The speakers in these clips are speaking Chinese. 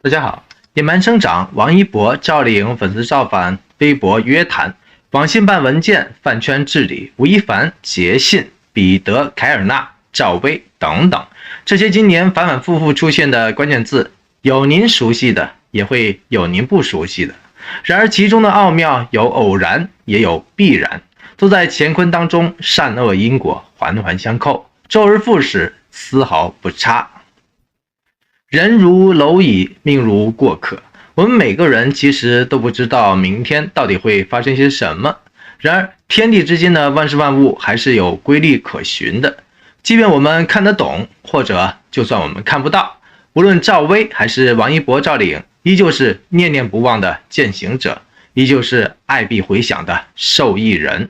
大家好，野蛮生长，王一博、赵丽颖粉丝造反，微博约谈，网信办文件饭圈治理，吴亦凡、杰信、彼得、凯尔纳、赵薇等等，这些今年反反复复出现的关键字，有您熟悉的，也会有您不熟悉的。然而其中的奥妙有偶然，也有必然，都在乾坤当中，善恶因果环环相扣，周而复始，丝毫不差。人如蝼蚁，命如过客。我们每个人其实都不知道明天到底会发生些什么。然而，天地之间的万事万物还是有规律可循的。即便我们看得懂，或者就算我们看不到，无论赵薇还是王一博、赵丽颖，依旧是念念不忘的践行者，依旧是爱必回响的受益人。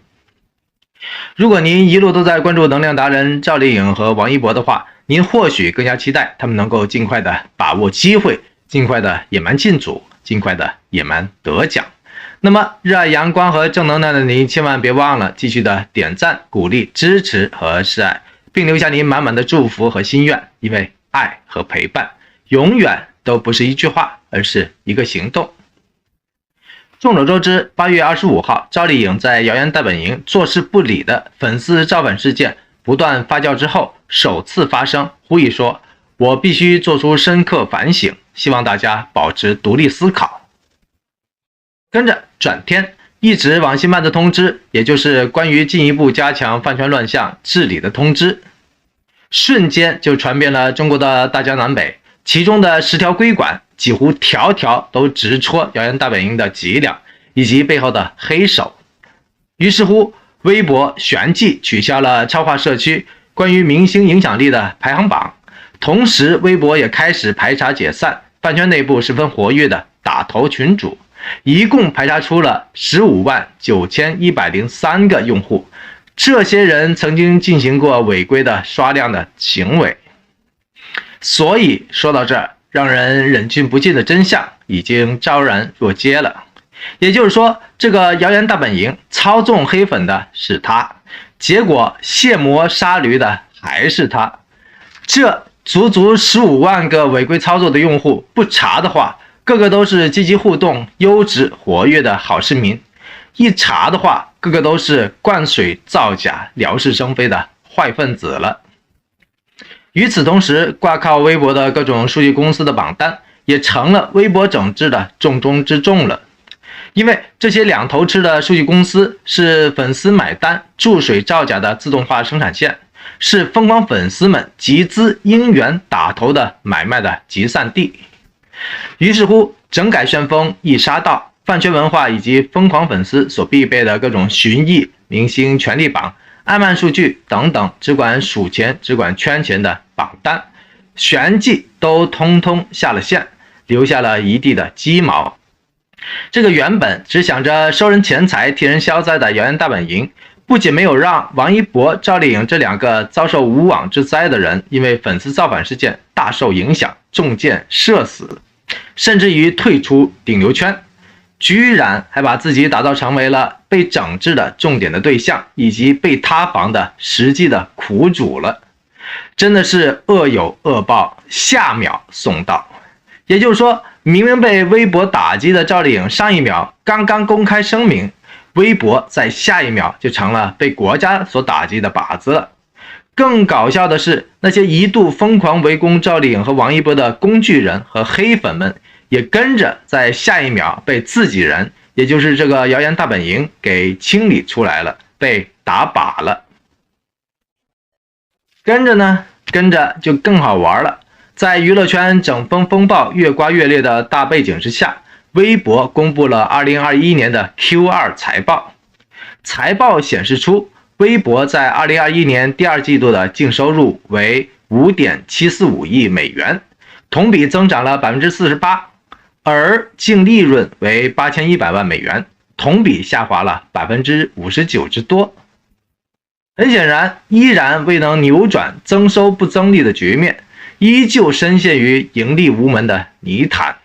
如果您一路都在关注能量达人赵丽颖和王一博的话，您或许更加期待他们能够尽快的把握机会，尽快的野蛮进组，尽快的野蛮得奖。那么热爱阳光和正能量的您，千万别忘了继续的点赞、鼓励、支持和示爱，并留下您满满的祝福和心愿，因为爱和陪伴永远都不是一句话，而是一个行动。众所周知，8月25号，赵丽颖在谣言大本营坐视不理的粉丝造反事件不断发酵之后，首次发声，呼吁说：“我必须做出深刻反省，希望大家保持独立思考。”跟着转天，一纸网信办的通知，也就是关于进一步加强饭圈乱象治理的通知，瞬间就传遍了中国的大江南北。其中的10条规管，几乎条条都直戳谣言大本营的脊梁以及背后的黑手。于是乎，微博旋即取消了超话社区关于明星影响力的排行榜，同时微博也开始排查解散饭圈内部十分活跃的打头群主，一共排查出了159103个用户，这些人曾经进行过违规的刷量的行为。所以说到这儿，让人忍俊不禁的真相已经昭然若揭了。也就是说，这个谣言大本营操纵黑粉的是他，结果卸磨杀驴的还是他。这足足15万个违规操作的用户，不查的话，个个都是积极互动、优质活跃的好市民；一查的话，个个都是灌水造假、撩是生非的坏分子了。与此同时，挂靠微博的各种数据公司的榜单也成了微博整治的重中之重了。因为这些两头吃的数据公司是粉丝买单、注水造假的自动化生产线，是疯狂粉丝们集资应援打头的买卖的集散地。于是乎，整改旋风一杀到，饭圈文化以及疯狂粉丝所必备的各种寻艺、明星权力榜、暗漫数据等等，只管数钱、只管圈钱的榜单，旋即都通通下了线，留下了一地的鸡毛。这个原本只想着收人钱财、替人消灾的谣言大本营，不仅没有让王一博、赵丽颖这两个遭受无妄之灾的人因为粉丝造反事件大受影响，中箭射死，甚至于退出顶流圈，居然还把自己打造成为了被整治的重点的对象，以及被塌房的实际的苦主了。真的是恶有恶报，下秒送到。也就是说，明明被微博打击的赵丽颖上一秒刚刚公开声明，微博在下一秒就成了被国家所打击的靶子了。更搞笑的是，那些一度疯狂围攻赵丽颖和王一博的工具人和黑粉们，也跟着在下一秒被自己人，也就是这个谣言大本营给清理出来了，被打靶了。跟着就更好玩了。在娱乐圈整风风暴越刮越烈的大背景之下，微博公布了2021年的 Q2 财报。财报显示出，微博在2021年第二季度的净收入为 5.745 亿美元，同比增长了 48%， 而净利润为8100万美元，同比下滑了 59% 之多。很显然，依然未能扭转增收不增利的局面，依旧深陷于盈利无门的泥潭。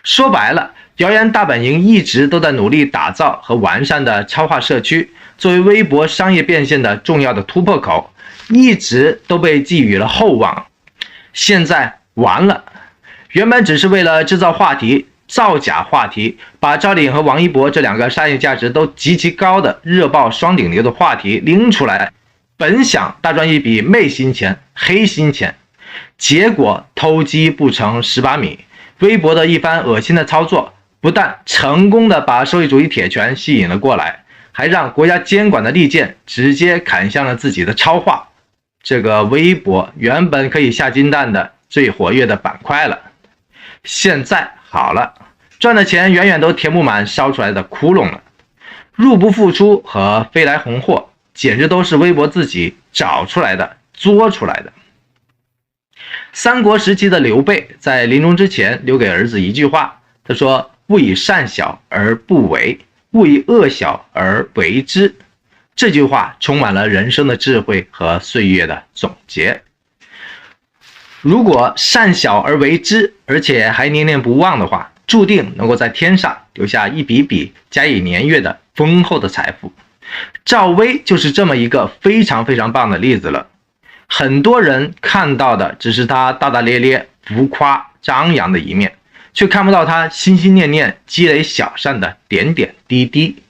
说白了，谣言大本营一直都在努力打造和完善的超话社区，作为微博商业变现的重要的突破口，一直都被寄予了厚望。现在完了，原本只是为了制造话题、造假话题，把赵丽颖和王一博这两个商业价值都极其高的热爆双顶流的话题拎出来，本想大赚一笔昧心钱、黑心钱，结果偷鸡不成蚀把米。微博的一番恶心的操作，不但成功的把收益主义铁拳吸引了过来，还让国家监管的利剑直接砍向了自己的超话。这个微博原本可以下金蛋的最活跃的板块了，现在好了，赚的钱远远都填不满烧出来的窟窿了。入不敷出和飞来红货，简直都是微博自己找出来的、作出来的。三国时期的刘备在临终之前留给儿子一句话，他说：勿以善小而不为，勿以恶小而为之。这句话充满了人生的智慧和岁月的总结。如果善小而为之，而且还念念不忘的话，注定能够在天上留下一笔笔加以年月的丰厚的财富。赵薇就是这么一个非常非常棒的例子了。很多人看到的只是他大大咧咧、浮夸张扬的一面，却看不到他心心念念积累小善的点点滴滴。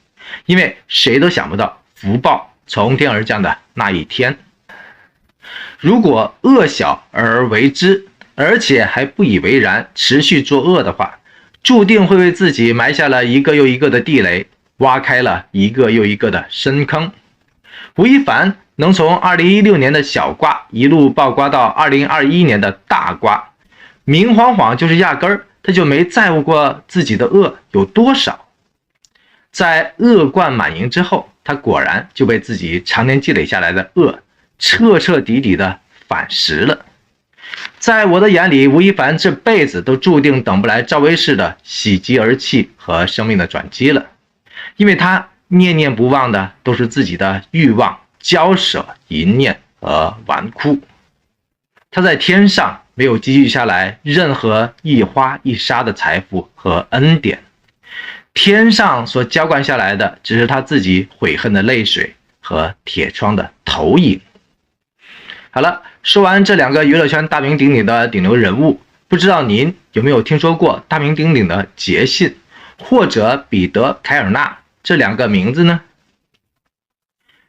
因为谁都想不到福报从天而降的那一天。如果恶小而为之，而且还不以为然，持续作恶的话，注定会为自己埋下了一个又一个的地雷，挖开了一个又一个的深坑。吴亦凡能从2016年的小瓜一路爆瓜到2021年的大瓜，明晃晃就是压根儿他就没在乎过自己的恶有多少。在恶贯满盈之后，他果然就被自己常年积累下来的恶彻彻底底的反噬了。在我的眼里，吴亦凡这辈子都注定等不来赵薇式的喜极而泣和生命的转机了，因为他念念不忘的都是自己的欲望、骄舍、淫念和纨绔。他在天上没有积蓄下来任何一花一沙的财富和恩典，天上所浇灌下来的只是他自己悔恨的泪水和铁窗的投影。好了，说完这两个娱乐圈大名鼎鼎的顶流人物，不知道您有没有听说过大名鼎鼎的杰信或者彼得·凯尔纳这两个名字呢？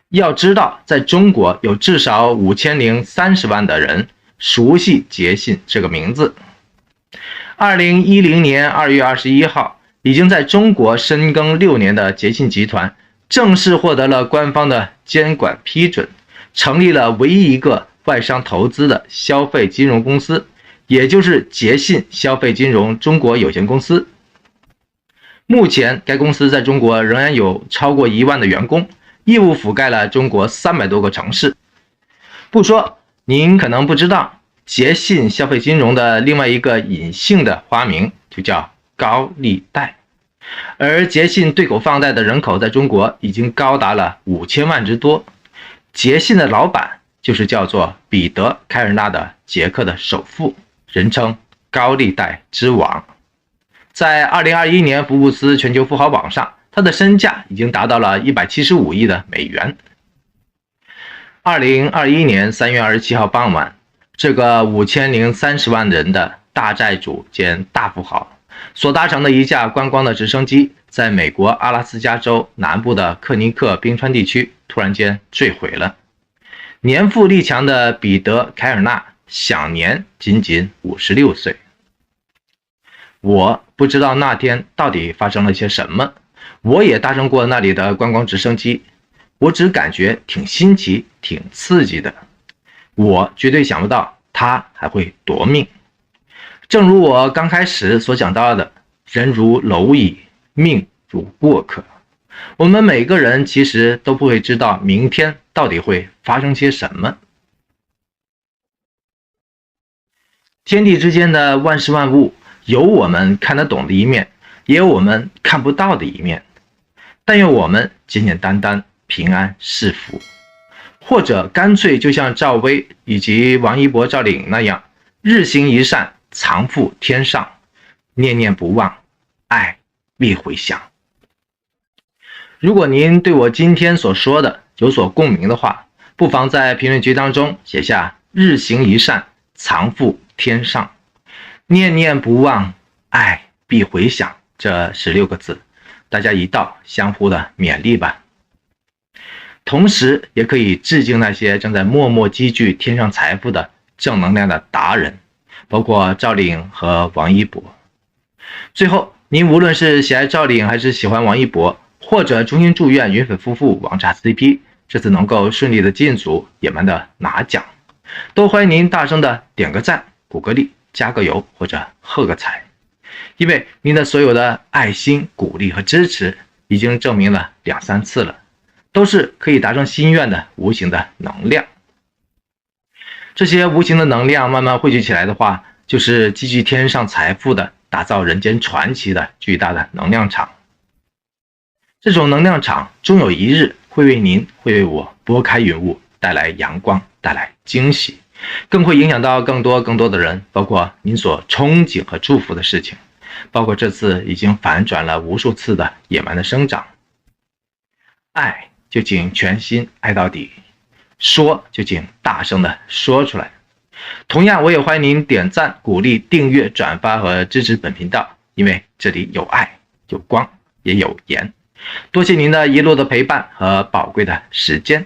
要知道，在中国有至少5030万的人熟悉杰信这个名字。2010年2月21号，已经在中国深耕6年的杰信集团正式获得了官方的监管批准，成立了唯一一个外商投资的消费金融公司，也就是杰信消费金融中国有限公司。目前该公司在中国仍然有超过1万的员工，业务覆盖了中国300多个城市。不说您可能不知道，杰信消费金融的另外一个隐性的花名就叫高利贷。而杰信对口放贷的人口在中国已经高达了5000万之多。杰信的老板就是叫做彼得·凯尔纳的捷克的首富，人称高利贷之王。在2021年福布斯全球富豪榜上，他的身价已经达到了175亿的美元。2021年3月27号傍晚，这个5030万人的大债主兼大富豪所搭乘的一架观光的直升机，在美国阿拉斯加州南部的克尼克冰川地区突然间坠毁了。年富力强的彼得·凯尔纳享年仅仅56岁。我不知道那天到底发生了些什么，我也搭乘过那里的观光直升机，我只感觉挺新奇、挺刺激的。我绝对想不到他还会夺命。正如我刚开始所讲到的，人如蝼蚁，命如过客。我们每个人其实都不会知道明天到底会发生些什么。天地之间的万事万物，有我们看得懂的一面，也有我们看不到的一面。但愿我们简简单单、平安是福，或者干脆就像赵薇以及王一博、赵丽颖那样，日行一善，藏富天上，念念不忘，爱必回响。如果您对我今天所说的有所共鸣的话，不妨在评论区当中写下日行一善，藏富天上。念念不忘，爱必回响，这16个字，大家一道相互的勉励吧。同时也可以致敬那些正在默默积聚天上财富的正能量的达人，包括赵丽颖和王一博。最后，您无论是喜爱赵丽颖还是喜欢王一博，或者衷心祝愿云粉夫妇王炸 CP 这次能够顺利的进组野蛮的拿奖，都欢迎您大声的点个赞、鼓个励、加个油或者贺个彩，因为您的所有的爱心、鼓励和支持已经证明了2、3次了，都是可以达成心愿的无形的能量。这些无形的能量慢慢汇聚起来的话，就是积聚天上财富的、打造人间传奇的巨大的能量场。这种能量场终有一日会为您、会为我拨开云雾，带来阳光，带来惊喜，更会影响到更多的人，包括您所憧憬和祝福的事情，包括这次已经反转了无数次的野蛮的生长。爱就请全心爱到底，说就请大声的说出来。同样，我也欢迎您点赞、鼓励、订阅、转发和支持本频道，因为这里有爱、有光，也有盐。多谢您的一路的陪伴和宝贵的时间。